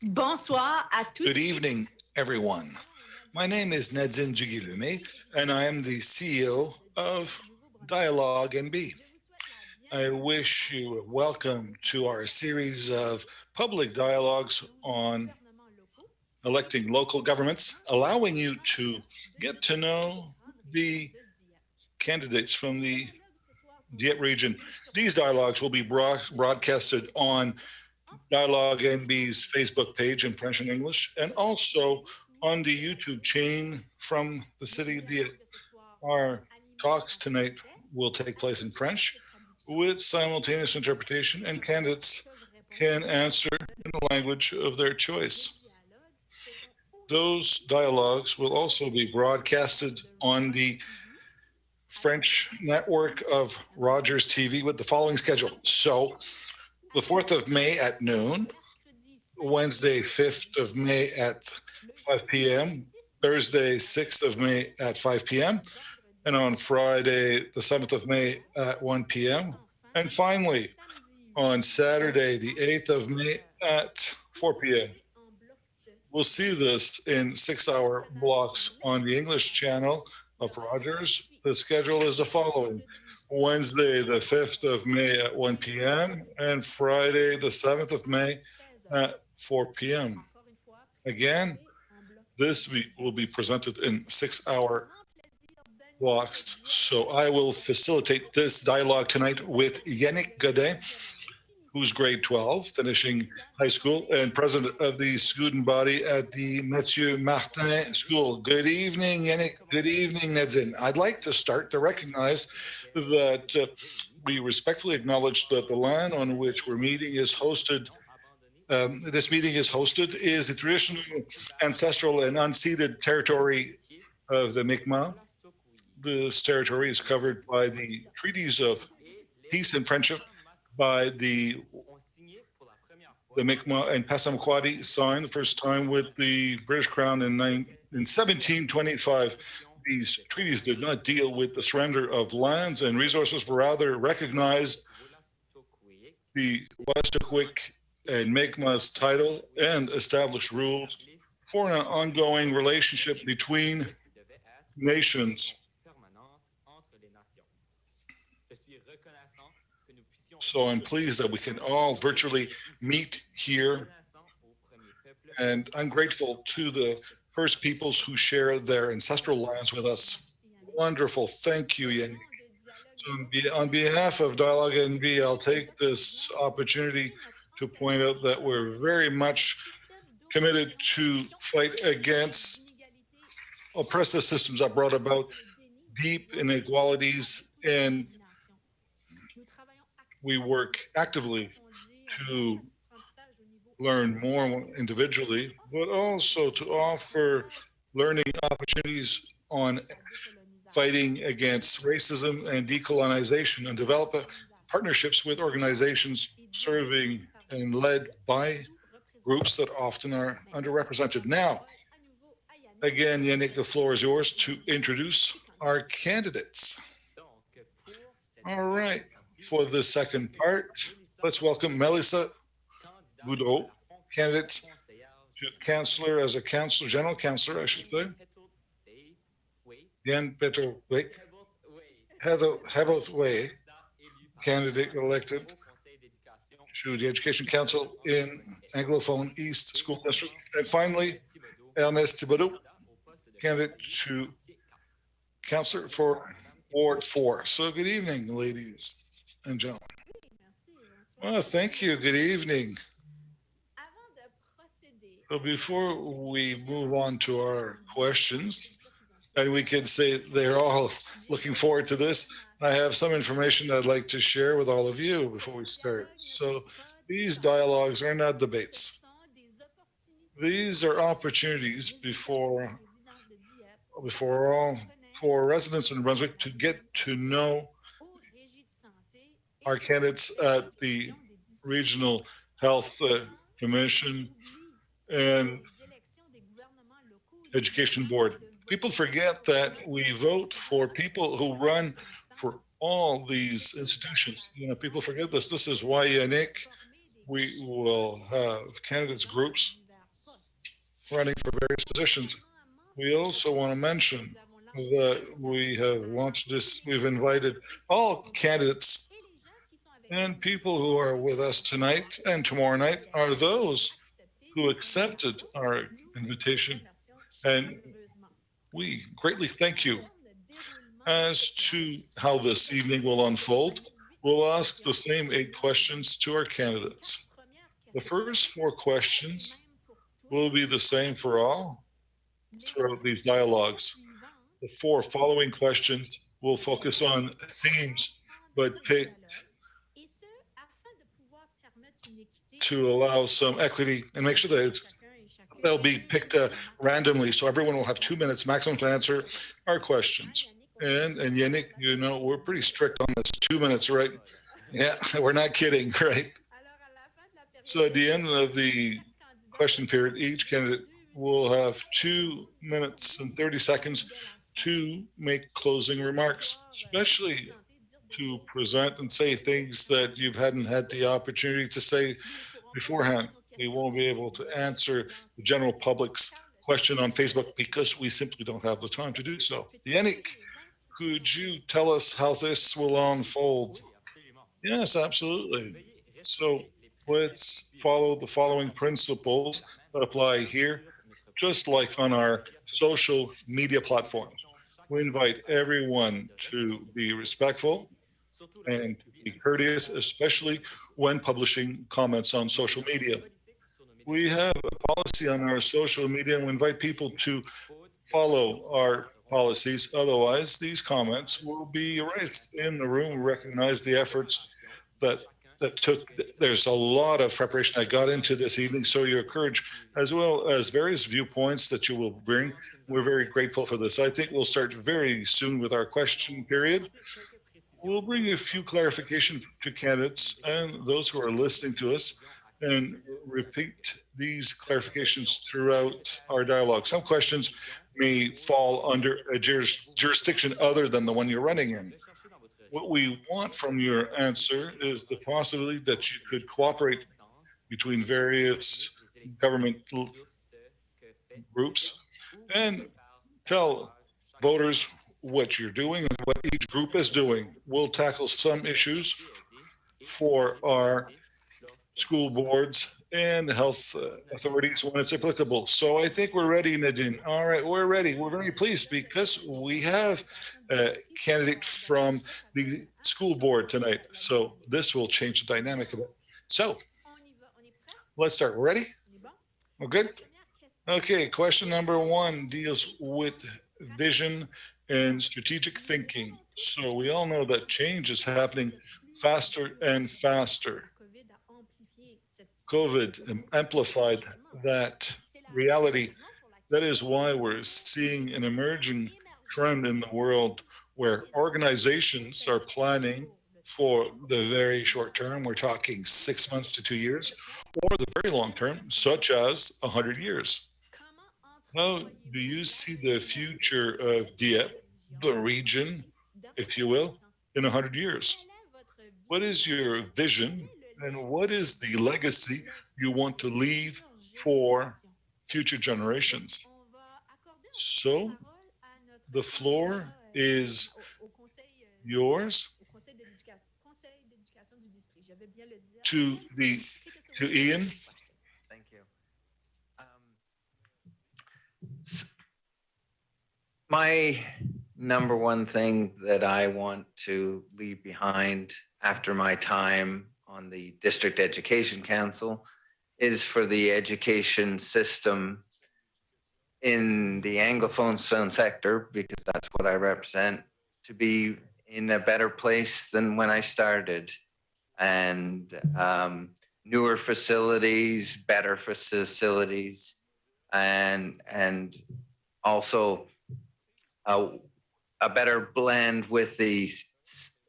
Bonsoir à tous. Good evening, everyone. My name is Nedzin Jugilume, and I am the CEO of Dialogue NB. I wish you welcome to our series of public dialogues on electing local governments, allowing you to get to know the candidates from the Dieppe region. These dialogues will be broadcasted on Dialogue NB's Facebook page in French and English, and also on the YouTube chain from the City of Dieppe. Our talks tonight will take place in French with simultaneous interpretation, and candidates can answer in the language of their choice. Those dialogues will also be broadcasted on the French network of Rogers TV with the following schedule. So, the 4th of May at noon, Wednesday, 5th of May at 5 p.m., Thursday, 6th of May at 5 p.m., and on Friday, the 7th of May at 1 p.m., and finally, on Saturday, the 8th of May at 4 p.m. We'll see this in 6-hour blocks on the English channel of Rogers. The schedule is the following. Wednesday, the 5th of May at 1 p.m. and Friday, the 7th of May at 4 p.m. Again, this will be presented in 6-hour blocks. So I will facilitate this dialogue tonight with Yannick Godet, who's grade 12, finishing high school, and president of the student body at the Mathieu Martin School. Good evening, Yannick. Good evening, Nedzin. I'd like to start to recognize that we respectfully acknowledge that the land on which we're meeting is hosted. This meeting is hosted is a traditional, ancestral, and unceded territory of the Mi'kmaq. This territory is covered by the treaties of peace and friendship by the Mi'kmaq and Passamaquoddy signed the first time with the British Crown in 1725. These treaties did not deal with the surrender of lands and resources, but rather recognized the Westakwik and Mi'kmaq's title and established rules for an ongoing relationship between nations. So I'm pleased that we can all virtually meet here, and I'm grateful to the First Peoples who share their ancestral lands with us. Wonderful. Thank you, Yannick. So on behalf of Dialogue NB, I'll take this opportunity to point out that we're very much committed to fight against oppressive systems that brought about deep inequalities, and we work actively to learn more individually, but also to offer learning opportunities on fighting against racism and decolonization, and develop partnerships with organizations serving and led by groups that often are underrepresented. Now, again, Yannick, the floor is yours to introduce our candidates. All right. For the second part, let's welcome Mélyssa Boudreau, candidate to councillor as a councillor, general councillor, I should say. Jan Peter Wick, Hebblethwaite, candidate elected to the Education Council in Anglophone East School District. And finally, Ernest Thibodeau, candidate to councillor for Ward 4. So good evening, ladies and gentlemen. Well, thank you. Good evening. So before we move on to our questions, and we can say they're all looking forward to this, I have some information I'd like to share with all of you before we start. So these dialogues are not debates. These are opportunities for residents in New-Brunswick to get to know our candidates at the Regional Health Commission and Education Board. People forget that we vote for people who run for all these institutions. You know, people forget this. This is why, Yannick, we will have candidates groups running for various positions. We also want to mention that we have launched this, we've invited all candidates and people who are with us tonight and tomorrow night are those who accepted our invitation. And we greatly thank you. As to how this evening will unfold, we'll ask the same 8 questions to our candidates. The first 4 questions will be the same for all throughout these dialogues. The 4 following questions will focus on themes, but picked to allow some equity and make sure that they'll be picked randomly, so everyone will have 2 minutes maximum to answer our questions. And Yannick, you know, we're pretty strict on this 2 minutes, right? Yeah, we're not kidding, right? So at the end of the question period, each candidate will have 2 minutes and 30 seconds to make closing remarks, especially to present and say things that you hadn't had the opportunity to say beforehand. We won't be able to answer the general public's question on Facebook because we simply don't have the time to do so. Yannick, could you tell us how this will unfold? Yes, absolutely. So let's follow the following principles that apply here, just like on our social media platforms. We invite everyone to be respectful and to be courteous, especially when publishing comments on social media. We have a policy on our social media and we invite people to follow our policies. Otherwise, these comments will be erased. In the room, we recognize the efforts that took. There's a lot of preparation I got into this evening, so your courage, as well as various viewpoints that you will bring. We're very grateful for this. I think we'll start very soon with our question period. We'll bring a few clarifications to candidates and those who are listening to us and repeat these clarifications throughout our dialogue. Some questions may fall under a jurisdiction other than the one you're running in. What we want from your answer is the possibility that you could cooperate between various government groups and tell voters what you're doing and what each group is doing. We'll tackle some issues for our school boards and health authorities when it's applicable. So I think we're ready, Nadine. All right, we're ready. We're very pleased because we have a candidate from the school board tonight. So this will change the dynamic of it. So let's start. We're ready? We're good? Okay, question number 1 deals with vision and strategic thinking. So we all know that change is happening faster and faster. COVID amplified that reality. That is why we're seeing an emerging trend in the world where organizations are planning for the very short term. We're talking 6 months to 2 years, or the very long term, such as 100 years. How do you see the future of Dieppe, the region, if you will, in 100 years? What is your vision and what is the legacy you want to leave for future generations? So the floor is yours to Ian. Thank you. My number one thing that I want to leave behind after my time on the District Education Council is for the education system in the Anglophone sector, because that's what I represent, to be in a better place than when I started. And newer facilities, better facilities, and also a better blend with the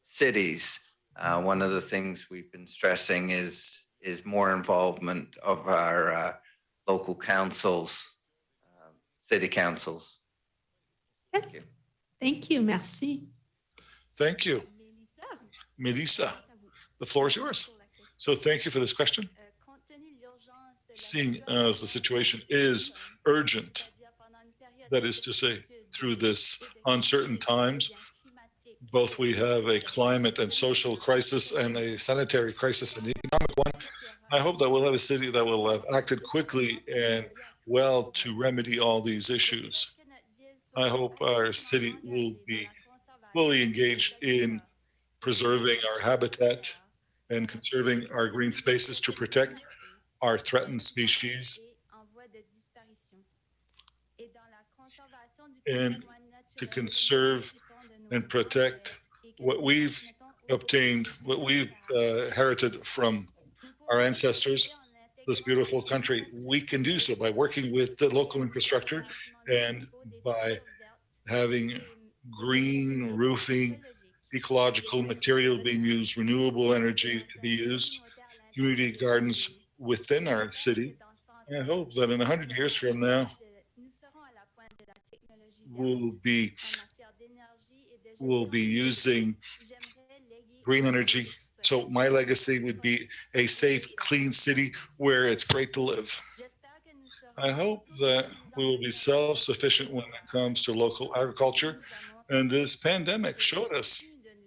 cities. One of the things we've been stressing is more involvement of our local councils, city councils. Thank you. Thank you. Merci. Thank you. Mélyssa, the floor is yours. So thank you for this question. seeing as the situation is urgent, that is to say, through this uncertain times, both we have a climate and social crisis and a sanitary crisis and economic one. I hope that we'll have a city that will have acted quickly and well to remedy all these issues. I hope our city will be fully engaged in preserving our habitat and conserving our green spaces to protect our threatened species and to conserve and protect what we've obtained, what we've inherited from our ancestors, this beautiful country. We can do so by working with the local infrastructure and by having green roofing, ecological material being used, renewable energy to be used, community gardens within our city. And I hope that in 100 years from now, we'll be using green energy. So my legacy would be a safe, clean city where it's great to live. I hope that we will be self-sufficient when it comes to local agriculture. And this pandemic showed us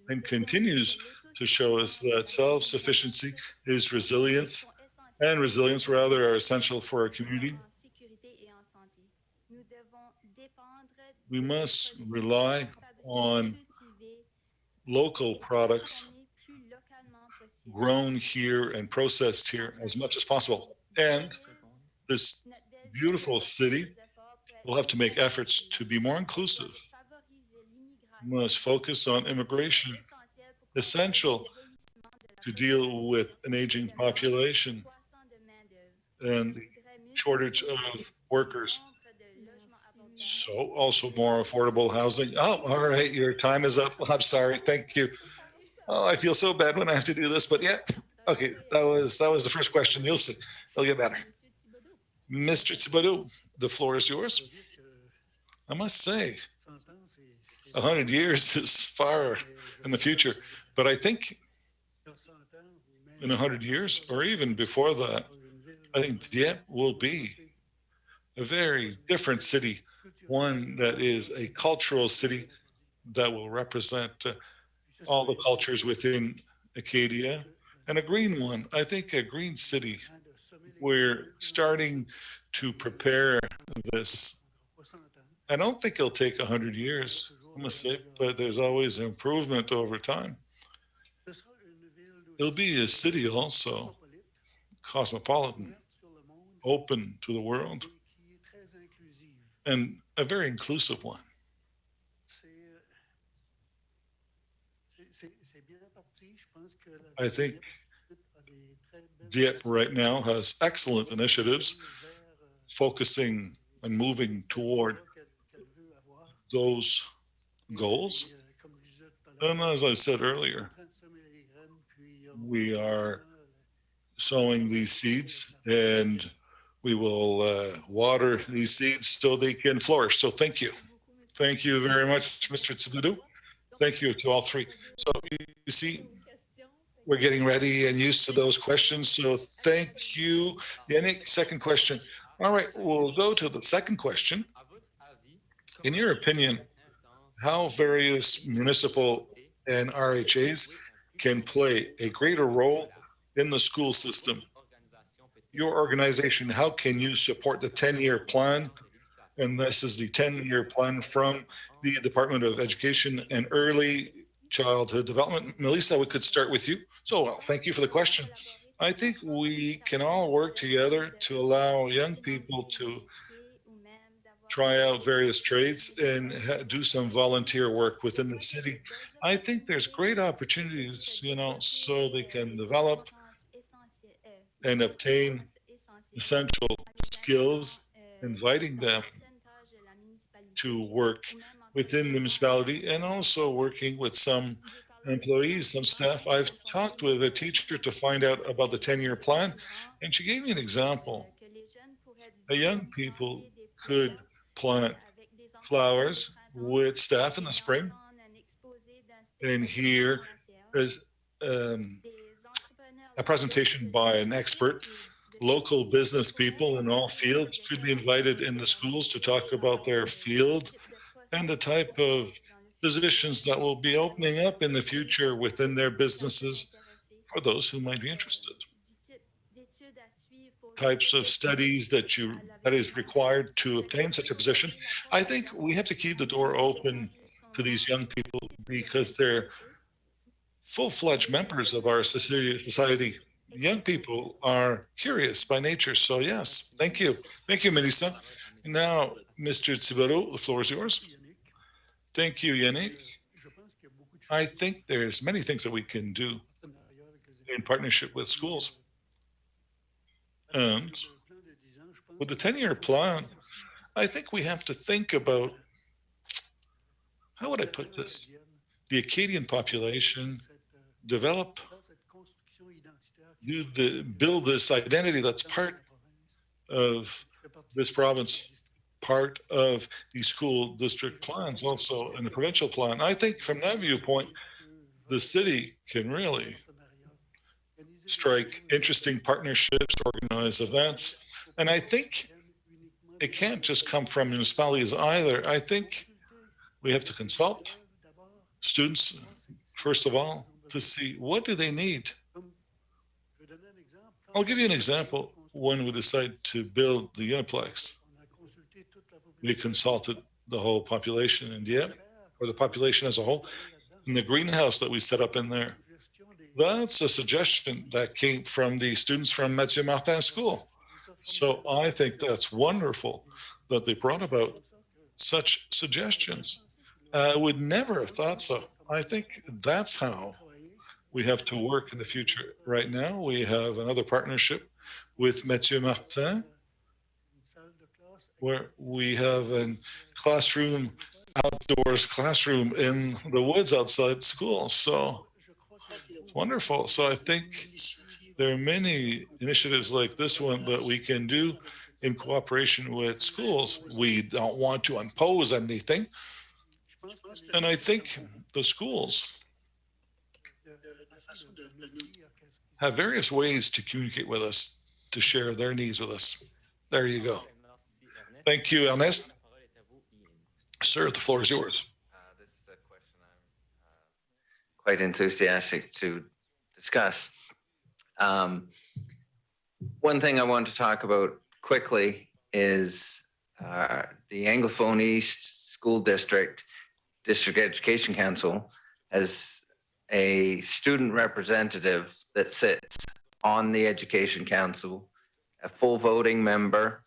and continues to show us that self-sufficiency is resilience, and resilience rather are essential for our community. We must rely on local products grown here and processed here as much as possible. And this beautiful city will have to make efforts to be more inclusive. We must focus on immigration, essential to deal with an aging population and the shortage of workers. So also more affordable housing. Oh, all right, your time is up. I'm sorry, thank you. Oh, I feel so bad when I have to do this, but yeah. Okay, that was the first question. You'll see, it'll get better. Mr. Thibodeau, the floor is yours. I must say, 100 years is far in the future, but I think in 100 years, or even before that, I think Dieppe will be a very different city, one that is a cultural city that will represent all the cultures within Acadia, and a green one. I think a green city. We're starting to prepare this. I don't think it'll take 100 years, I must say, but there's always improvement over time. It'll be a city also, cosmopolitan, open to the world, and a very inclusive one. I think Dieppe right now has excellent initiatives focusing and moving toward those goals. And as I said earlier, we are sowing these seeds and we will water these seeds so they can flourish. So thank you. Thank you very much, Mr. Thibodeau. Thank you to all three. So you see, we're getting ready and used to those questions. So thank you. Yannick, second question. All right, we'll go to the second question. In your opinion, how various municipal and RHAs can play a greater role in the school system? Your organization, how can you support the 10-year plan? And this is the 10-year plan from the Department of Education and Early Childhood Development. Mélyssa, we could start with you. So, well, thank you for the question. I think we can all work together to allow young people to try out various trades and do some volunteer work within the city. I think there's great opportunities, so they can develop and obtain essential skills, inviting them to work within the municipality and also working with some employees, some staff. I've talked with a teacher to find out about the 10-year plan, and she gave me an example. Young people could plant flowers with staff in the spring, and here is a presentation by an expert local business people in all fields could be invited in the schools to talk about their field and the type of positions that will be opening up in the future within their businesses for those who might be interested. Types of studies that is required to obtain such a position. I think we have to keep the door open to these young people because they're full-fledged members of our society. Young people are curious by nature. So yes, thank you. Thank you, Mélyssa. Now, Mr. Thibodeau, the floor is yours. Thank you, Yannick. I think there's many things that we can do in partnership with schools. And with the 10-year plan, I think we have to think about, how would I put this? The Acadian population develop, build this identity that's part of this province, part of the school district plans, also in the provincial plan. I think from that viewpoint, the city can really strike interesting partnerships, organize events. And I think it can't just come from municipalities either. I think we have to consult students, first of all, to see what do they need. I'll give you an example. When we decided to build the Uniplex, we consulted the whole population in Dieppe, or the population as a whole, in the greenhouse that we set up in there. That's a suggestion that came from the students from Mathieu Martin's school. So I think that's wonderful that they brought about such suggestions. I would never have thought so. I think that's how we have to work in the future. Right now, we have another partnership with Mathieu Martin, where we have a classroom, outdoors classroom in the woods outside school. So it's wonderful. So I think there are many initiatives like this one that we can do in cooperation with schools. We don't want to impose anything. And I think the schools have various ways to communicate with us, to share their needs with us. There you go. Thank you, Ernest. Sir, the floor is yours. This is a question I'm quite enthusiastic to discuss. One thing I want to talk about quickly is the Anglophone East School District Education Council has a student representative that sits on the Education Council, a full voting member.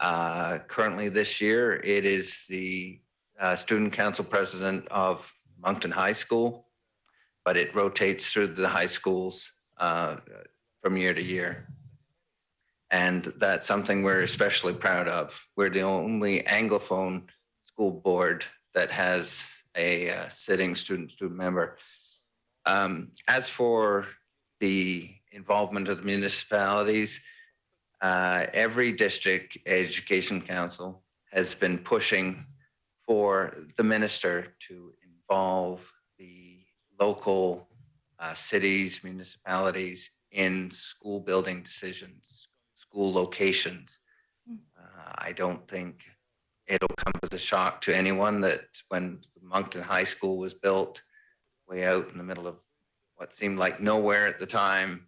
Currently this year, it is the student council president of Moncton High School, but it rotates through the high schools from year to year. And that's something we're especially proud of. We're the only Anglophone school board that has a sitting student member. As for the involvement of the municipalities, every district education council has been pushing for the minister to involve the local cities, municipalities in school building decisions, school locations. I don't think it'll come as a shock to anyone that when Moncton High School was built way out in the middle of what seemed like nowhere at the time,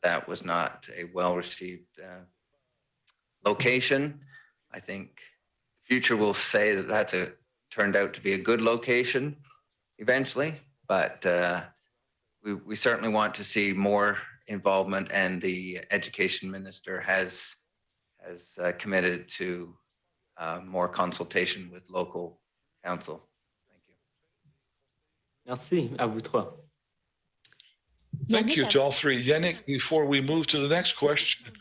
that was not a well-received location. I think the future will say that that's turned out to be a good location eventually, but we certainly want to see more involvement, and the education minister has committed to more consultation with local council. Thank you. Merci à vous trois. Thank you to all three. Yannick, before we move to the next question,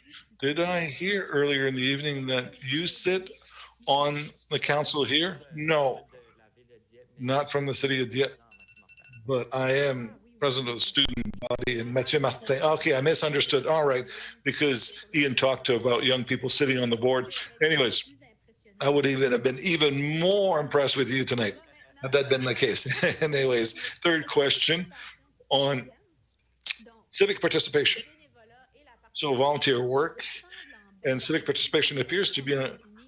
did I hear earlier in the evening that you sit on the council here? No, not from the city of Dieppe, but I am president of the student body in Mathieu Martin. Okay, I misunderstood. All right, because Ian talked about young people sitting on the board. Anyways, I would even have been even more impressed with you tonight had that been the case. Anyways, third question on civic participation. So volunteer work and civic participation appears to be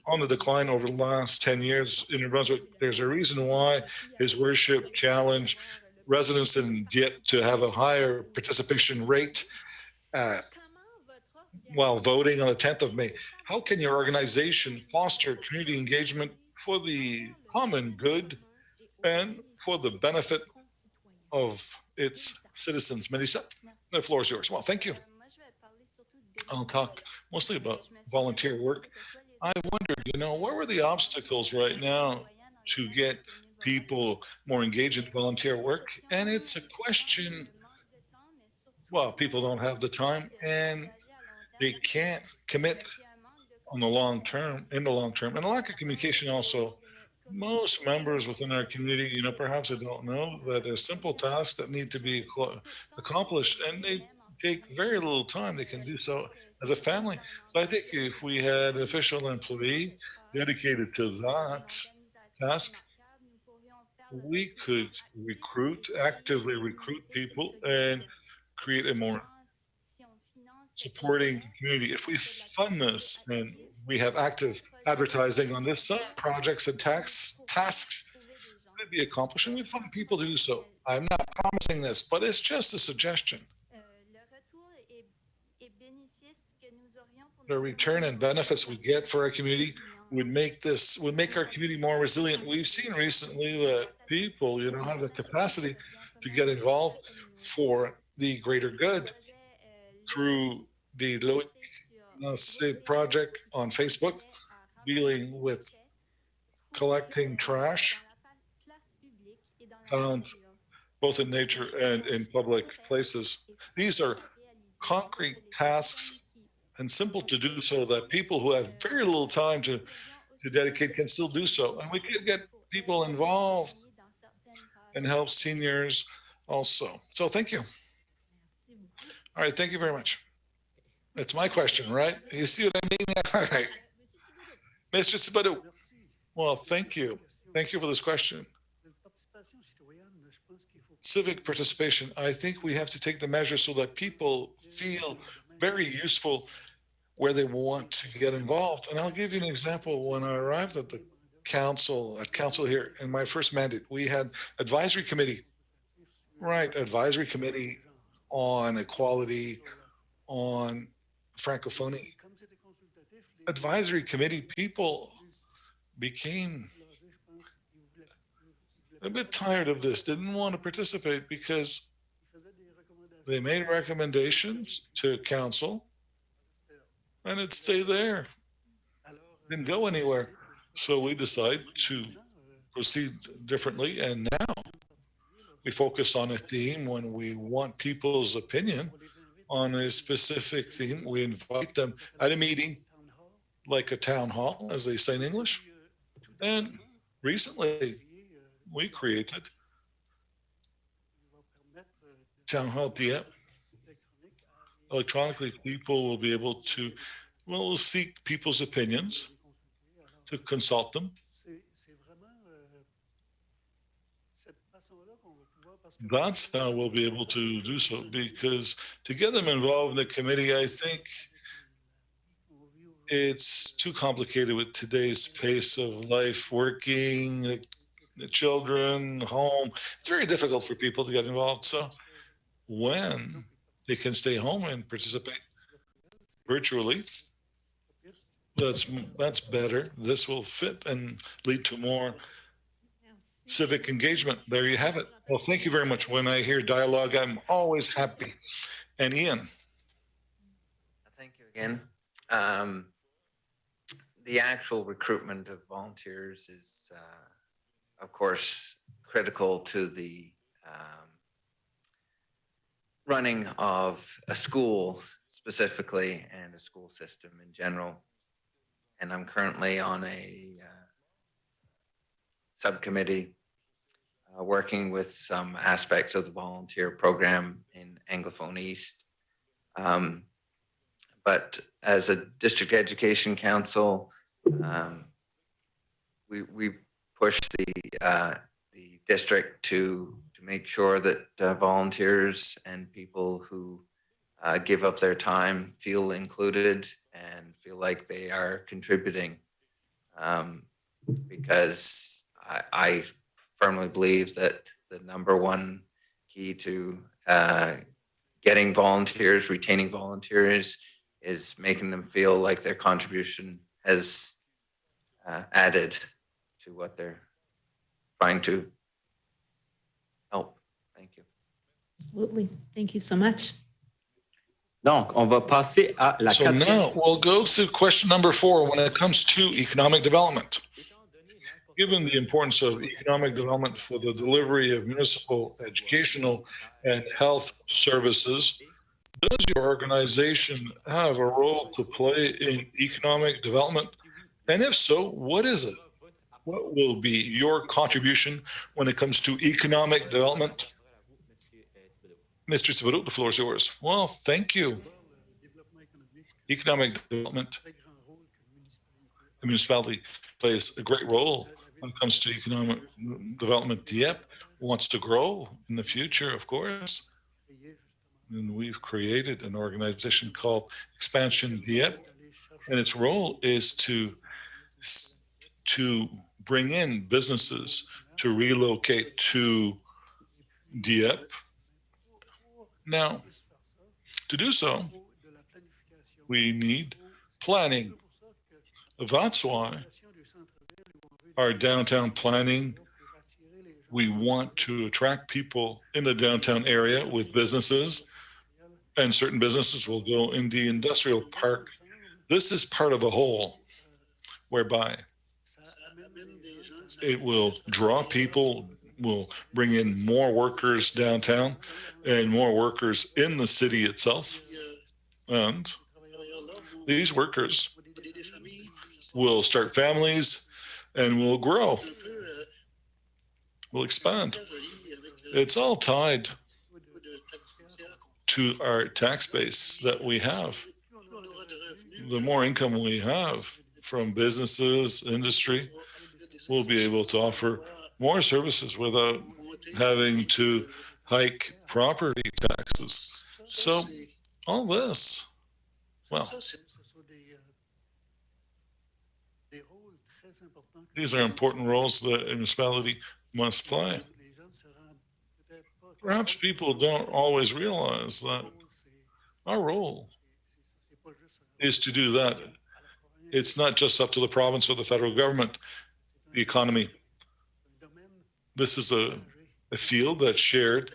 on the decline over the last 10 years in New Brunswick. There's a reason why His Worship challenged residents in Dieppe to have a higher participation rate while voting on the 10th of May. How can your organization foster community engagement for the common good and for the benefit of its citizens? Mélyssa, the floor is yours. Well, thank you. I'll talk mostly about volunteer work. I wondered, what were the obstacles right now to get people more engaged in volunteer work? And it's a question, well, people don't have the time and they can't commit in the long term, and a lack of communication also. Most members within our community, perhaps they don't know that there's simple tasks that need to be accomplished, and they take very little time. They can do so as a family. So I think if we had an official employee dedicated to that task, we could actively recruit people and create a more supporting community. If we fund this and we have active advertising on this, some projects and tasks could be accomplished, and we find people to do so. I'm not promising this, but it's just a suggestion. The return and benefits we get for our community would make our community more resilient. We've seen recently that people, have the capacity to get involved for the greater good through the Loïc project on Facebook, dealing with collecting trash found both in nature and in public places. These are concrete tasks and simple to do so that people who have very little time to dedicate can still do so. And we could get people involved and help seniors also. So thank you. All right, thank you very much. That's my question, right? You see what I mean? All right. Mr. Thibodeau. Well, thank you. Thank you for this question. Civic participation, I think we have to take the measures so that people feel very useful where they want to get involved. And I'll give you an example. When I arrived at the council here in my first mandate, we had advisory committee on equality, on francophonie. Advisory committee people became a bit tired of this, didn't want to participate because they made recommendations to council and it stayed there, didn't go anywhere. So we decided to proceed differently, and now we focus on a theme. When we want people's opinion on a specific theme, we invite them at a meeting, like a town hall, as they say in English. And recently, we created Town Hall Dieppe. Electronically, people will be able to, seek people's opinions, to consult them. That's how we'll be able to do so, because to get them involved in the committee, I think it's too complicated with today's pace of life, working, the children, home. It's very difficult for people to get involved. So when they can stay home and participate virtually, that's better. This will fit and lead to more civic engagement. There you have it. Well, thank you very much. When I hear dialogue, I'm always happy. And Ian. Thank you again. The actual recruitment of volunteers is, of course, critical to the running of a school specifically and a school system in general. And I'm currently on a subcommittee working with some aspects of the volunteer program in Anglophone East. But as a district education council, we push the district to make sure that volunteers and people who give up their time, feel included, and feel like they are contributing. Because I firmly believe that the number one key to getting volunteers, retaining volunteers, is making them feel like their contribution has added to what they're trying to help. Thank you. Absolutely. Thank you so much. Donc, on va passer à la So quatrième. now we'll go to question number 4 when it comes to economic development. Given the importance of economic development for the delivery of municipal educational and health services, does your organization have a role to play in economic development? And if so, what is it? What will be your contribution when it comes to economic development? Mr. Thibodeau, the floor is yours. Well, thank you. Economic development, the municipality plays a great role when it comes to economic development. Dieppe wants to grow in the future, of course. And we've created an organization called Expansion Dieppe, and its role is to bring in businesses to relocate to Dieppe. Now, to do so, we need planning. That's why our downtown planning, we want to attract people in the downtown area with businesses, and certain businesses will go in the industrial park. This is part of a whole whereby it will draw people, will bring in more workers downtown and more workers in the city itself. And these workers will start families and will grow, will expand. It's all tied to our tax base that we have. The more income we have from businesses, industry, we'll be able to offer more services without having to hike property taxes. So all this, well, these are important roles that a municipality must play. Perhaps people don't always realize that our role is to do that. It's not just up to the province or the federal government, the economy. This is a field that's shared.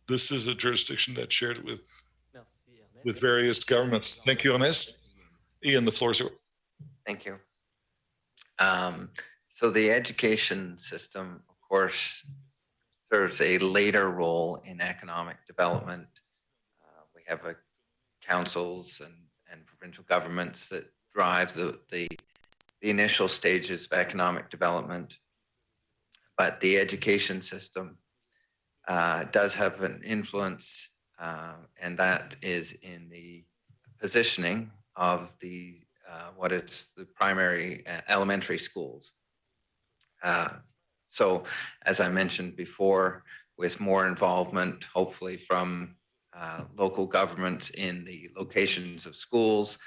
This is a jurisdiction that's shared with various governments. Thank you, Ernest. Ian, the floor is yours. Thank you. So the education system, of course, serves a later role in economic development. We have councils and provincial governments that drive the initial stages of economic development. But the education system does have an influence, and that is in the positioning of the what is the primary elementary schools. So, as I mentioned before, with more involvement, hopefully from local governments in the locations of schools,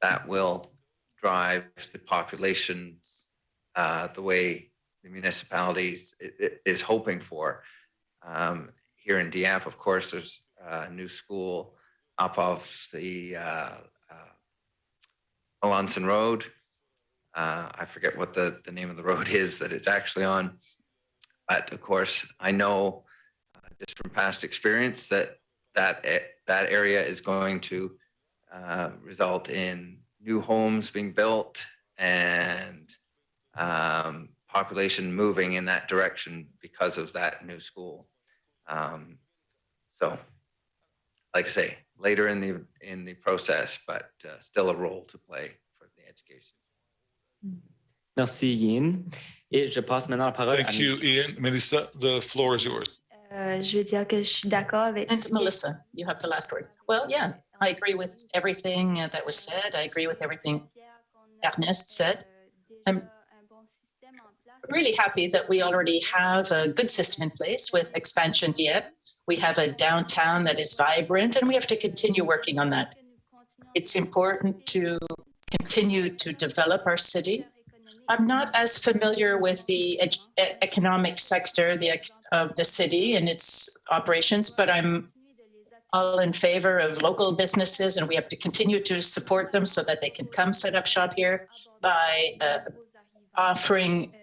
that will drive the populations the way the municipalities is hoping for. Here in Dieppe, of course, there's a new school up off the Melanson Road. I forget what the name of the road is that it's actually on. But of course, I know just from past experience that area is going to result in new homes being built and population moving in that direction because of that new school. So, like I say, later in the process, but still a role to play for the education. Merci, Ian. Et je passe maintenant la parole à Thank you, Ian. Mélyssa, the floor is yours. Je veux dire que je suis d'accord avec And Mélyssa, you have the last word. Well, yeah, I agree with everything that was said. I agree with everything Ernest said. I'm really happy that we already have a good system in place with Expansion Dieppe. We have a downtown that is vibrant, and we have to continue working on that. It's important to continue to develop our city. I'm not as familiar with the economic sector of the city and its operations, but I'm all in favor of local businesses, and we have to continue to support them so that they can come set up shop here by offering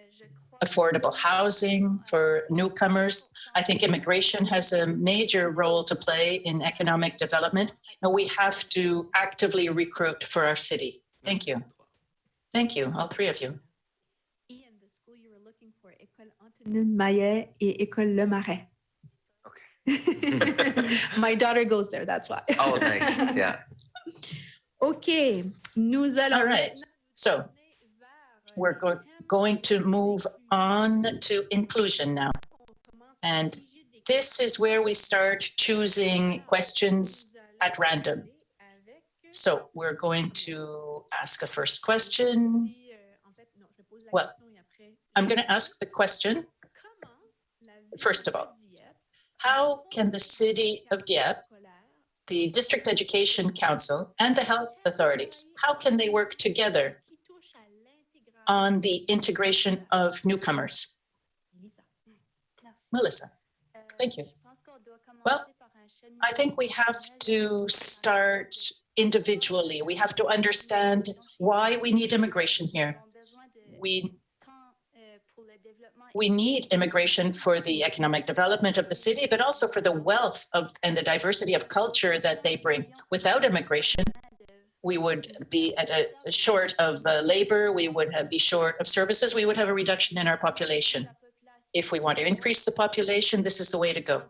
affordable housing for newcomers. I think immigration has a major role to play in economic development, and we have to actively recruit for our city. Thank you. Thank you, all three of you. Ian, the school you were looking for, École Antonine Maillet et École Le Marais. Okay. My daughter goes there, that's why. Oh, nice. Yeah. OK, nous allons. All right, so we're going to move on to inclusion now. And this is where we start choosing questions at random. So we're going to ask a first question. Well, I'm going to ask the question, first of all, how can the City of Dieppe, the District Education Council, and the health authorities, how can they work together on the integration of newcomers? Mélyssa, thank you. Well, I think we have to start individually. We have to understand why we need immigration here. We need immigration for the economic development of the city, but also for the wealth and the diversity of culture that they bring. Without immigration, we would be short of labor, we would be short of services, we would have a reduction in our population. If we want to increase the population, this is the way to go.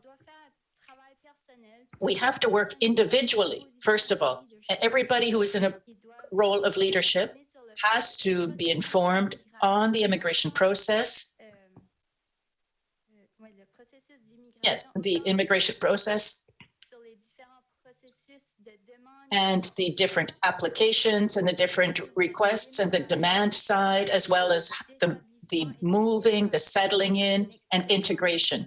We have to work individually, first of all. Everybody who is in a role of leadership has to be informed on the immigration process. Yes, the immigration process and the different applications and the different requests and the demand side, as well as the moving, the settling in, and integration.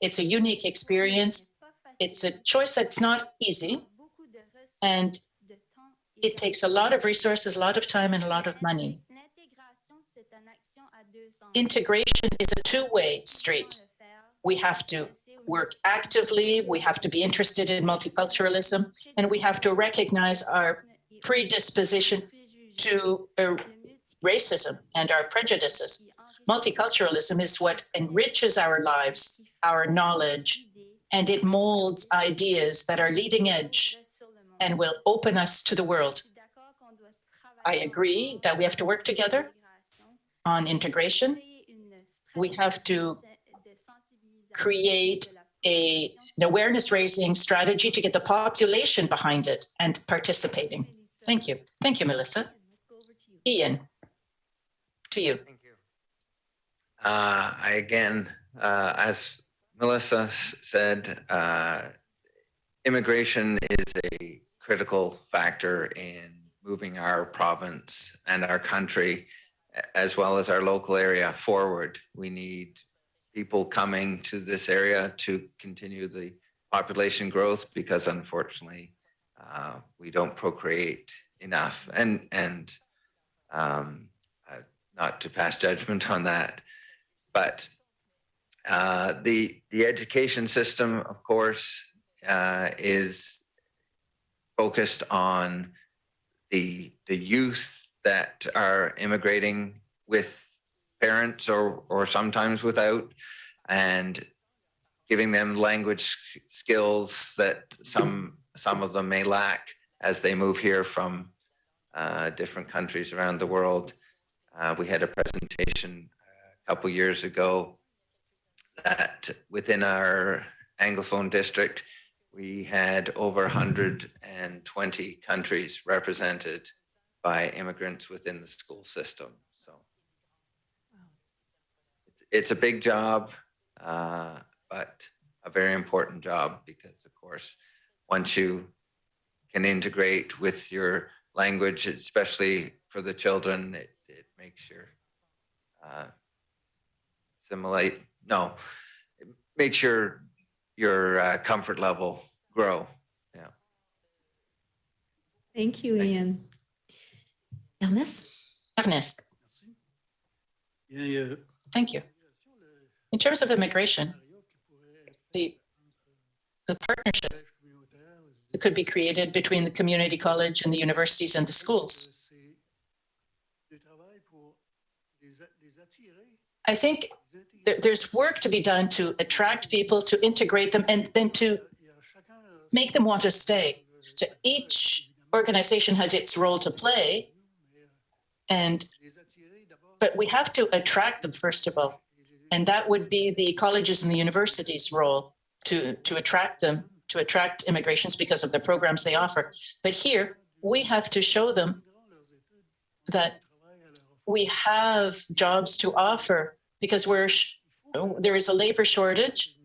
It's a unique experience. It's a choice that's not easy, and it takes a lot of resources, a lot of time, and a lot of money. Integration is a two-way street. We have to work actively, we have to be interested in multiculturalism, and we have to recognize our predisposition to racism and our prejudices. Multiculturalism is what enriches our lives, our knowledge, and it molds ideas that are leading edge and will open us to the world. I agree that we have to work together on integration. We have to create an awareness-raising strategy to get the population behind it and participating. Thank you. Thank you, Mélyssa. Ian, to you. Thank you. As Mélyssa said, immigration is a critical factor in moving our province and our country, as well as our local area, forward. We need people coming to this area to continue the population growth, because unfortunately we don't procreate enough. And not to pass judgment on that, but the education system, of course, is focused on the youth that are immigrating with parents or sometimes without, and giving them language skills that some of them may lack as they move here from different countries around the world. We had a presentation a couple years ago that within our Anglophone district, we had over 120 countries represented by immigrants within the school system. So it's a big job, but a very important job, because of course, once you can integrate with your language, especially for the children, it makes your it makes your your comfort level grow. Yeah. Thank you, Ian. Ernest? Ernest, thank you. In terms of immigration, the partnership that could be created between the community college and the universities and the schools. I think there's work to be done to attract people, to integrate them, and then to make them want to stay. So each organization has its role to play, but we have to attract them first of all. And that would be the colleges and the universities' role to attract them, to attract immigrations because of the programs they offer. But here, we have to show them that we have jobs to offer because there is a labor shortage,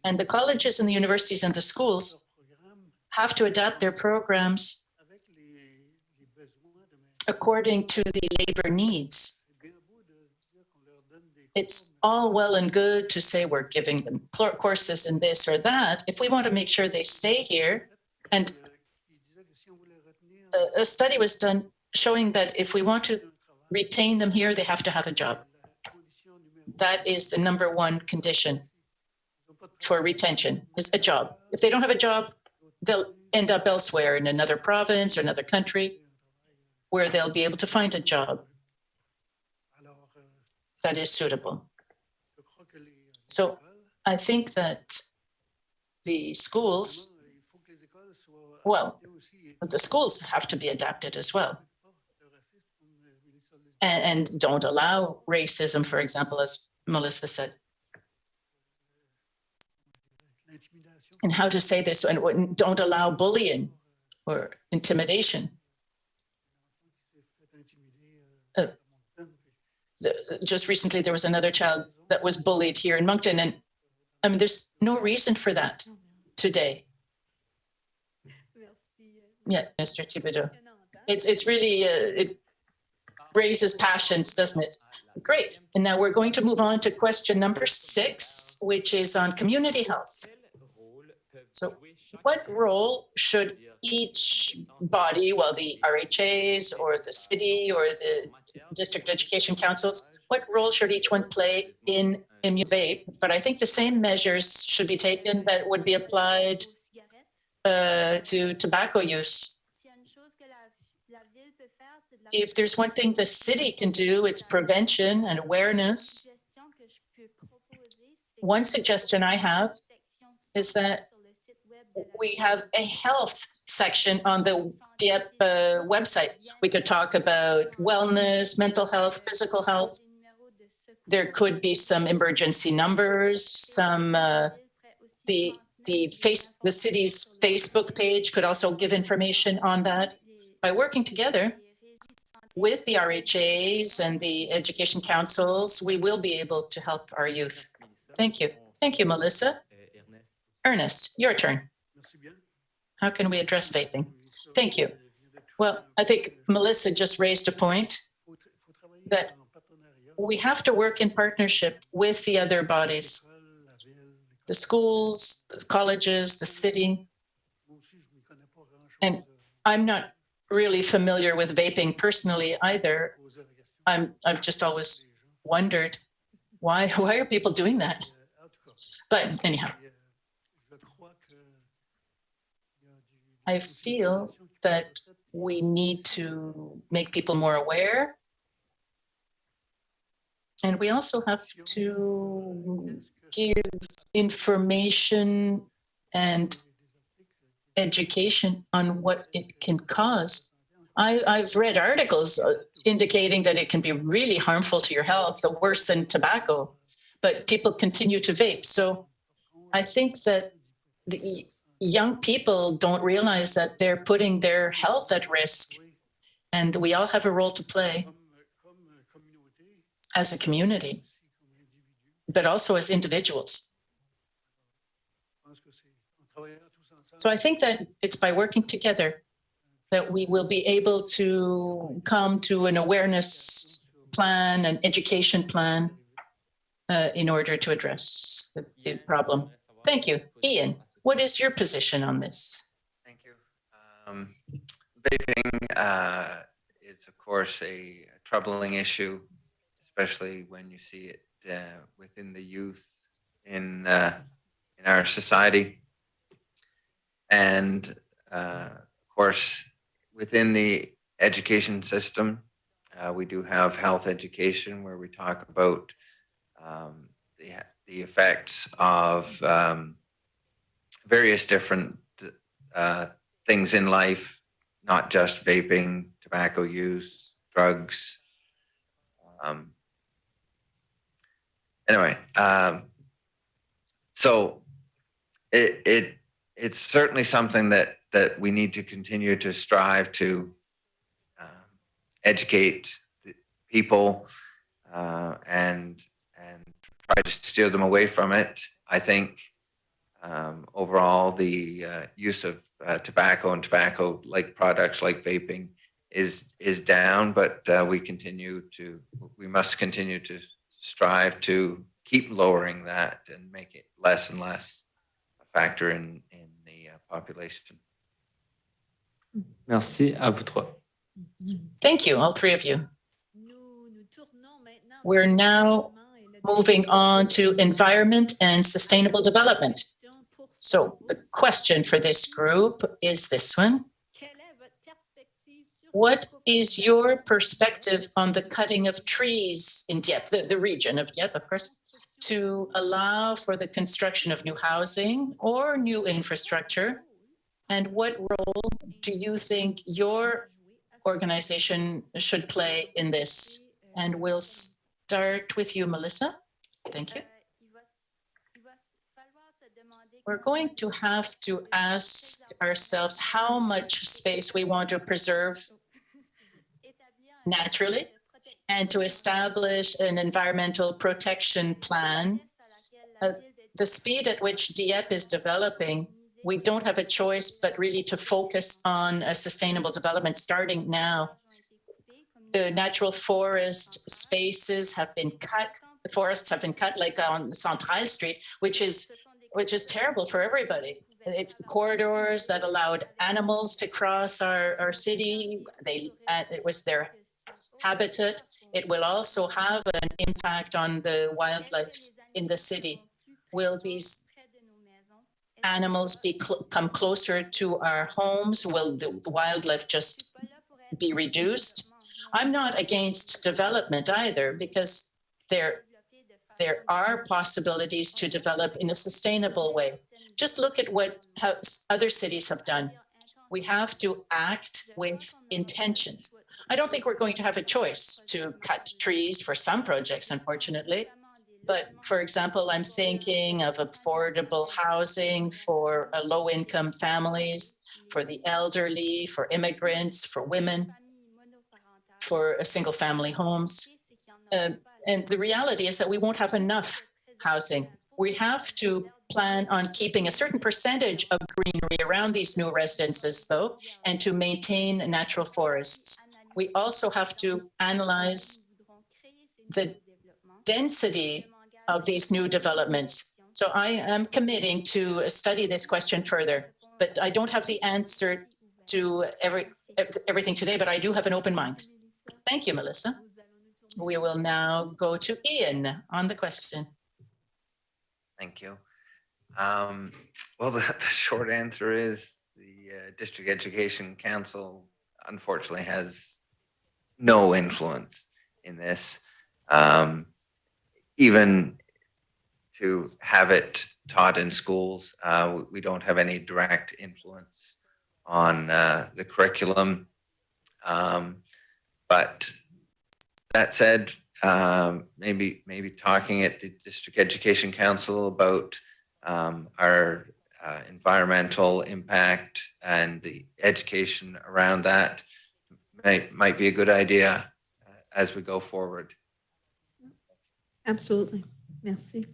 and the colleges and the universities and the schools have to adapt their programs according to the labor needs. It's all well and good to say we're giving them courses in this or that. If we want to make sure they stay here, and a study was done showing that if we want to retain them here, they have to have a job. That is the number one condition for retention, is a job. If they don't have a job, they'll end up elsewhere in another province or another country where they'll be able to find a job that is suitable. So I think that the schools, well, the schools have to be adapted as well. And don't allow racism, for example, as Mélyssa said. And how to say this, and don't allow bullying or intimidation. Just recently, there was another child that was bullied here in Moncton, and I mean, there's no reason for that today. Yeah, Mr. Thibodeau. It's really, it raises passions, doesn't it? Great. And now we're going to move on to question number 6, which is on community health. So what role should each body, well, the RHAs or the city or the district education councils, what role should each one play in vape? But I think the same measures should be taken that would be applied to tobacco use. If there's one thing the city can do, it's prevention and awareness. One suggestion I have is that we have a health section on the Dieppe website. We could talk about wellness, mental health, physical health. There could be some emergency numbers, some the city's Facebook page could also give information on that. By working together with the RHAs and the education councils, we will be able to help our youth. Thank you. Thank you, Mélyssa. Ernest, your turn. How can we address vaping? Thank you. Well, I think Mélyssa just raised a point that we have to work in partnership with the other bodies, the schools, the colleges, the city. And I'm not really familiar with vaping personally either. I've just always wondered why are people doing that? But anyhow, I feel that we need to make people more aware. And we also have to give information and education on what it can cause. I've read articles indicating that it can be really harmful to your health, worse than tobacco, but people continue to vape. So I think that the young people don't realize that they're putting their health at risk, and we all have a role to play as a community, but also as individuals. So I think that it's by working together that we will be able to come to an awareness plan, an education plan in order to address the problem. Thank you. Ian, what is your position on this? Thank you. Vaping is, of course, a troubling issue, especially when you see it within the youth in our society. And, of course, within the education system, we do have health education where we talk about the effects of various different things in life, not just vaping, tobacco use, drugs. So it's certainly something that we need to continue to strive to educate people and try to steer them away from it. I think overall the use of tobacco and tobacco-like products like vaping is down, but we must continue to strive to keep lowering that and make it less and less a factor in the population. Merci à vous trois. Thank you, all three of you. We're now moving on to environment and sustainable development. So the question for this group is this one. What is your perspective on the cutting of trees in Dieppe, the region of Dieppe, of course, to allow for the construction of new housing or new infrastructure? And what role do you think your organization should play in this? And we'll start with you, Mélyssa. Thank you. We're going to have to ask ourselves how much space we want to preserve naturally and to establish an environmental protection plan. The speed at which Dieppe is developing, we don't have a choice but really to focus on a sustainable development starting now. The natural forest spaces have been cut. The forests have been cut, like on Centrale Street, which is terrible for everybody. It's corridors that allowed animals to cross our city. It was their habitat. It will also have an impact on the wildlife in the city. Will these animals come closer to our homes? Will the wildlife just be reduced? I'm not against development either, because there are possibilities to develop in a sustainable way. Just look at how other cities have done. We have to act with intentions. I don't think we're going to have a choice to cut trees for some projects, unfortunately. But for example, I'm thinking of affordable housing for low-income families, for the elderly, for immigrants, for women, for single-family homes. And the reality is that we won't have enough housing. We have to plan on keeping a certain percentage of greenery around these new residences, though, and to maintain natural forests. We also have to analyze the density of these new developments. So I am committing to study this question further, but I don't have the answer to everything today, but I do have an open mind. Thank you, Mélyssa. We will now go to Ian on the question. Thank you. Well, the short answer is the District Education Council unfortunately has no influence in this. Even to have it taught in schools, we don't have any direct influence on the curriculum. But that said, maybe talking at the District Education Council about our environmental impact and the education around that might be a good idea as we go forward. Absolutely. Merci.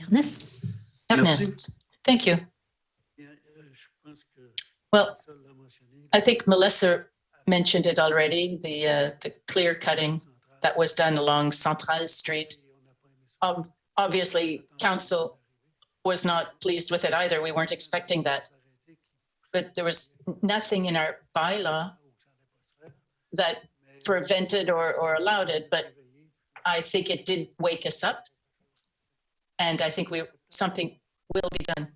Ernest? Ernest, thank you. Well, I think Mélyssa mentioned it already, the clear cutting that was done along Centrale Street. Obviously, Council was not pleased with it either. We weren't expecting that. But there was nothing in our bylaw that prevented or allowed it. But I think it did wake us up. And I think something will be done.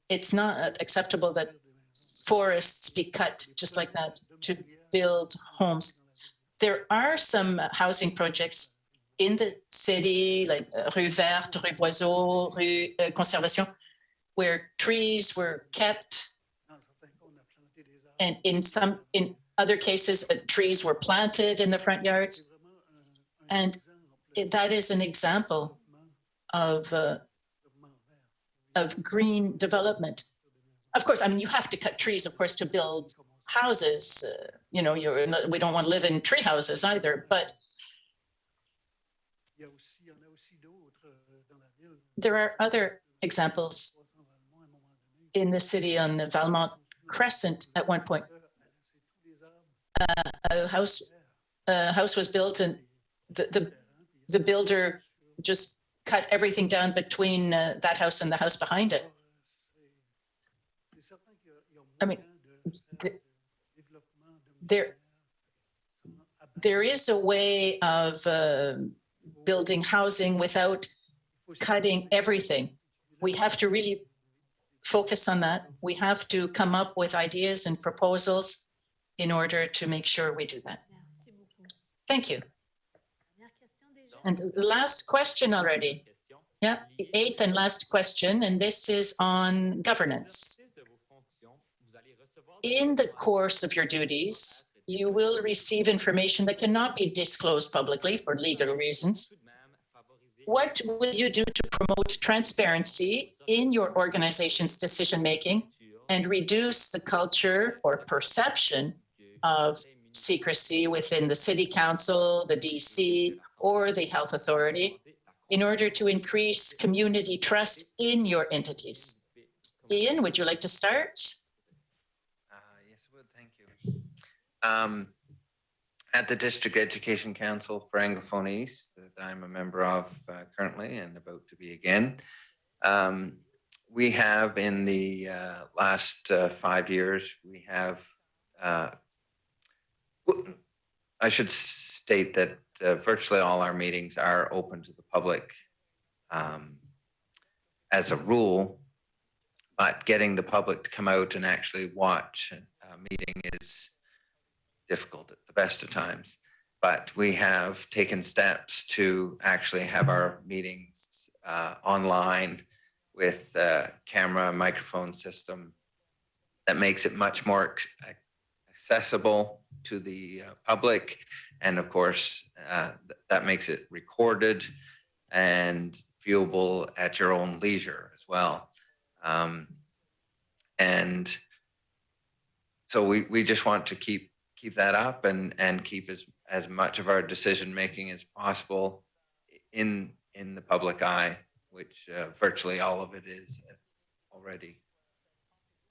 It's not acceptable that forests be cut just like that to build homes. There are some housing projects in the city, like Rue Verte, Rue Boiseau, Rue Conservation, where trees were kept. And in other cases, trees were planted in the front yards. And that is an example of green development. Of course, I mean, you have to cut trees, of course, to build houses. We don't want to live in tree houses either, but there are other examples in the city on the Valmont Crescent at one point. A house was built and the builder just cut everything down between that house and the house behind it. I mean, there is a way of building housing without cutting everything. We have to really focus on that. We have to come up with ideas and proposals in order to make sure we do that. Thank you. And the last question already. Yeah, the 8th and last question, and this is on governance. In the course of your duties, you will receive information that cannot be disclosed publicly for legal reasons. What will you do to promote transparency in your organization's decision-making and reduce the culture or perception of secrecy within the City Council, the DC, or the Health Authority in order to increase community trust in your entities? Ian, would you like to start? Yes, I would. Thank you. At the District Education Council for Anglophone East, that I'm a member of currently and about to be again, we have in the last 5 years, we have, I should state that virtually all our meetings are open to the public as a rule, but getting the public to come out and actually watch a meeting is difficult at the best of times. But we have taken steps to actually have our meetings online with a camera, microphone system that makes it much more accessible to the public. And of course, that makes it recorded and viewable at your own leisure as well. And so we just want to keep that up and keep as much of our decision making as possible in the public eye, which virtually all of it is already.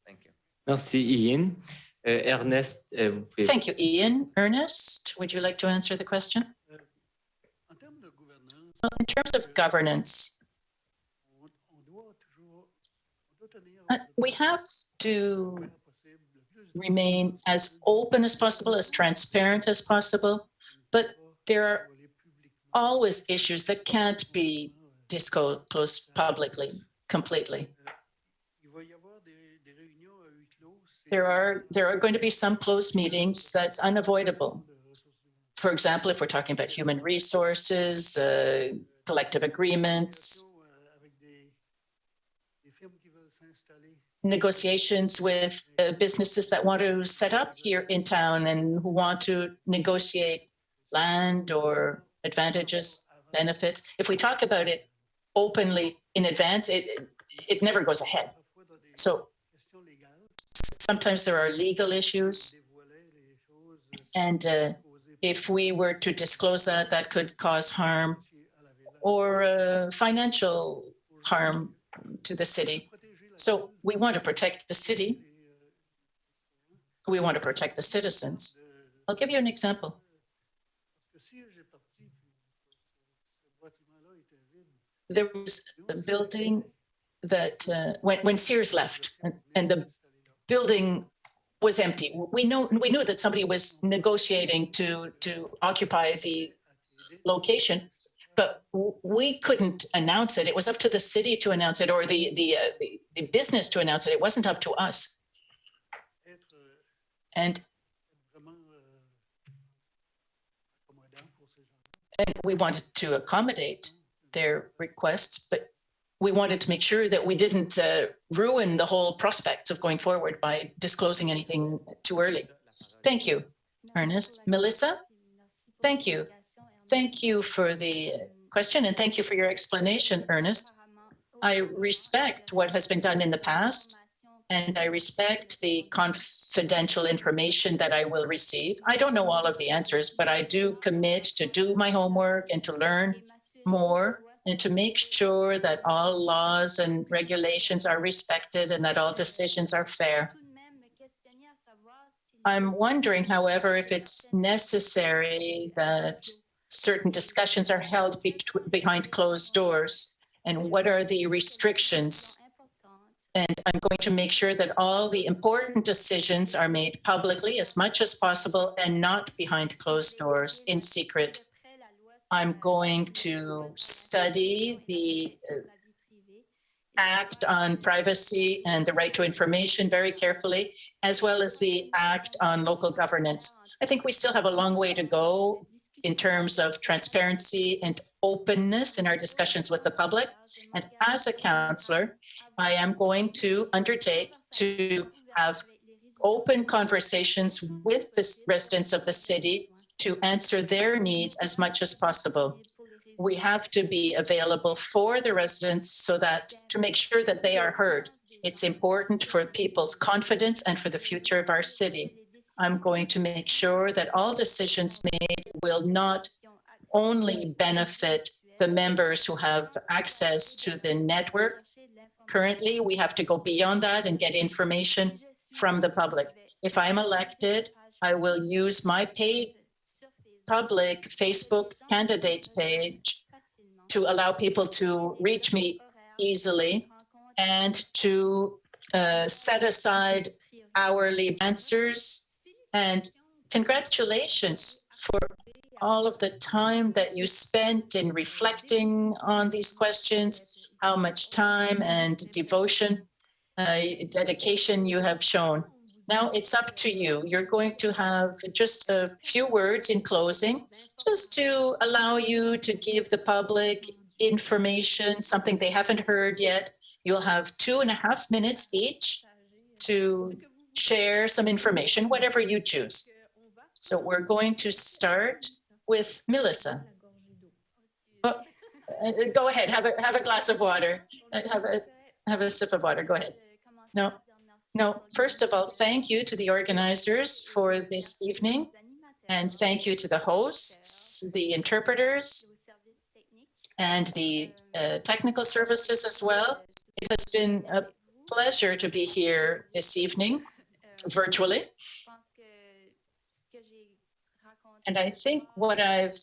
Thank you. Merci, Ian. Ernest, vous pouvez... Thank you, Ian. Ernest, would you like to answer the question? Well, in terms of governance, we have to remain as open as possible, as transparent as possible, but there are always issues that can't be disclosed publicly, completely. There are going to be some closed meetings that's unavoidable. For example, if we're talking about human resources, collective agreements, negotiations with businesses that want to set up here in town and who want to negotiate land or advantages, benefits. If we talk about it openly in advance, it never goes ahead. So sometimes there are legal issues, and if we were to disclose that, that could cause harm or financial harm to the city. So we want to protect the city. We want to protect the citizens. I'll give you an example. There was a building that when Sears left and the building was empty, we knew that somebody was negotiating to occupy the location, but we couldn't announce it. It was up to the city to announce it, or the business to announce it. It wasn't up to us. And we wanted to accommodate their requests, but we wanted to make sure that we didn't ruin the whole prospects of going forward by disclosing anything too early. Thank you, Ernest. Mélyssa? Thank you. Thank you for the question, and thank you for your explanation, Ernest. I respect what has been done in the past, and I respect the confidential information that I will receive. I don't know all of the answers, but I do commit to do my homework and to learn more and to make sure that all laws and regulations are respected and that all decisions are fair. I'm wondering, however, if it's necessary that certain discussions are held behind closed doors, and what are the restrictions. And I'm going to make sure that all the important decisions are made publicly as much as possible and not behind closed doors in secret. I'm going to study the Act on Privacy and the Right to Information very carefully, as well as the Act on Local Governance. I think we still have a long way to go in terms of transparency and openness in our discussions with the public. And as a councillor, I am going to undertake to have open conversations with the residents of the city to answer their needs as much as possible. We have to be available for the residents so that to make sure that they are heard. It's important for people's confidence and for the future of our city. I'm going to make sure that all decisions made will not only benefit the members who have access to the network. Currently, we have to go beyond that and get information from the public. If I'm elected, I will use my paid public Facebook candidates page to allow people to reach me easily and to set aside hourly answers. And congratulations for all of the time that you spent in reflecting on these questions, how much time and devotion, dedication you have shown. Now it's up to you. You're going to have just a few words in closing, just to allow you to give the public information, something they haven't heard yet. You'll have 2.5 minutes each to share some information, whatever you choose. So we're going to start with Mélyssa. Oh, go ahead, have a glass of water. Have a sip of water, go ahead. No, first of all, thank you to the organizers for this evening, and thank you to the hosts, the interpreters, and the technical services as well. It has been a pleasure to be here this evening, virtually. And I think what I've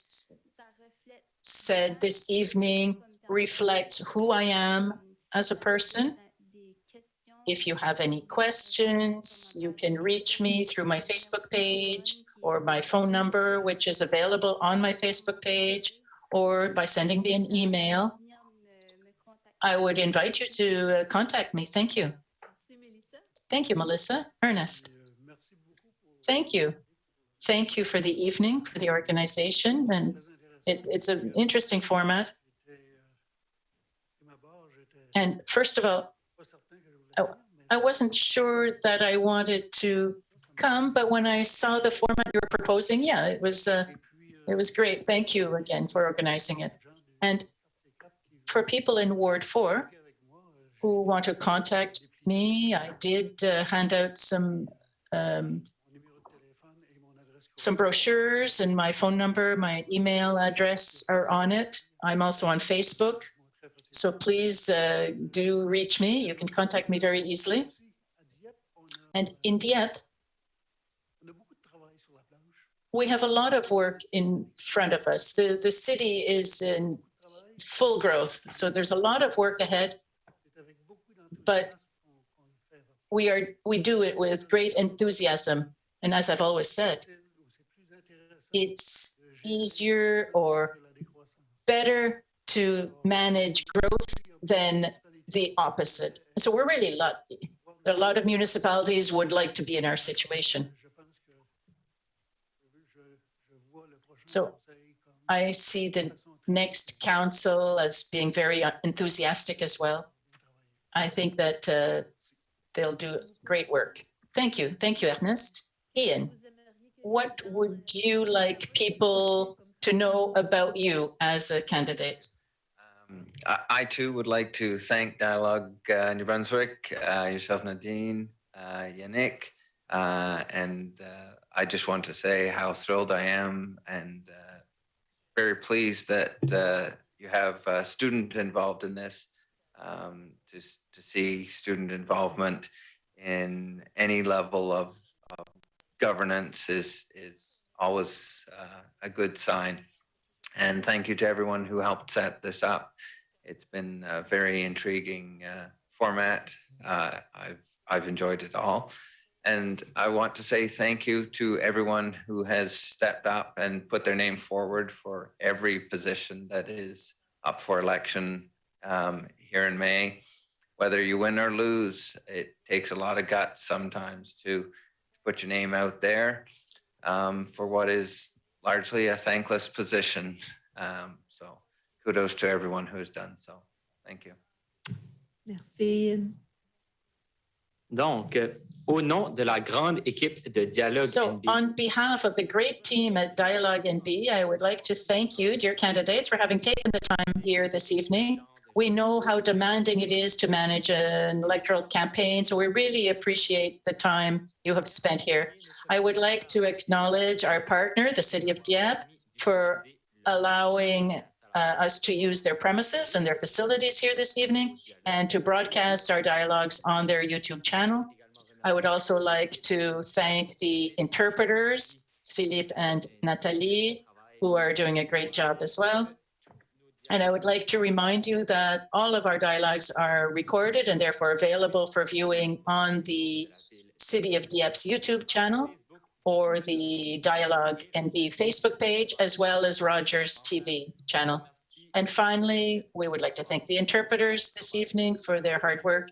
said this evening reflects who I am as a person. If you have any questions, you can reach me through my Facebook page or my phone number, which is available on my Facebook page, or by sending me an email. I would invite you to contact me. Thank you. Thank you, Mélyssa. Ernest. Thank you. Thank you for the evening, for the organization. And it's an interesting format. And first of all, I wasn't sure that I wanted to come, but when I saw the format you were proposing, yeah, it was great. Thank you again for organizing it. And for people in Ward 4 who want to contact me, I did hand out some brochures, and my phone number, my email address are on it. I'm also on Facebook. So please do reach me. You can contact me very easily. And in Dieppe, we have a lot of work in front of us. The city is in full growth. So there's a lot of work ahead. but we do it with great enthusiasm. And as I've always said, it's easier or better to manage growth than the opposite. So we're really lucky. A lot of municipalities would like to be in our situation. So I see the next council as being very enthusiastic as well. I think that they'll do great work. Thank you. Thank you, Ernest. Ian, what would you like people to know about you as a candidate? I too would like to thank Dialogue New-Brunswick, yourself, Nadine, Yannick, and I just want to say how thrilled I am and very pleased that you have a student involved in this. Just to see student involvement in any level of governance is always a good sign. And thank you to everyone who helped set this up. It's been a very intriguing format. I've enjoyed it all. And I want to say thank you to everyone who has stepped up and put their name forward for every position that is up for election here in May. Whether you win or lose, it takes a lot of guts sometimes to put your name out there for what is largely a thankless position. So kudos to everyone who has done so. Thank you. Merci. Donc, au nom de la grande équipe de Dialogue So NB, on behalf of the great team at Dialogue NB, I would like to thank you, dear candidates, for having taken the time here this evening. We know how demanding it is to manage an electoral campaign, so we really appreciate the time you have spent here. I would like to acknowledge our partner, the City of Dieppe, for allowing us to use their premises and their facilities here this evening and to broadcast our dialogues on their YouTube channel. I would also like to thank the interpreters, Philippe and Nathalie, who are doing a great job as well. And I would like to remind you that all of our dialogues are recorded and therefore available for viewing on the City of Dieppe's YouTube channel or the Dialogue NB Facebook page, as well as Rogers TV channel. And finally, we would like to thank the interpreters this evening for their hard work,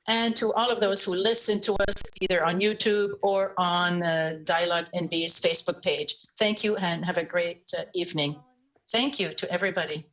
and to all of those who listen to us either on YouTube or on Dialogue NB's Facebook page. Thank you and have a great evening. Thank you to everybody.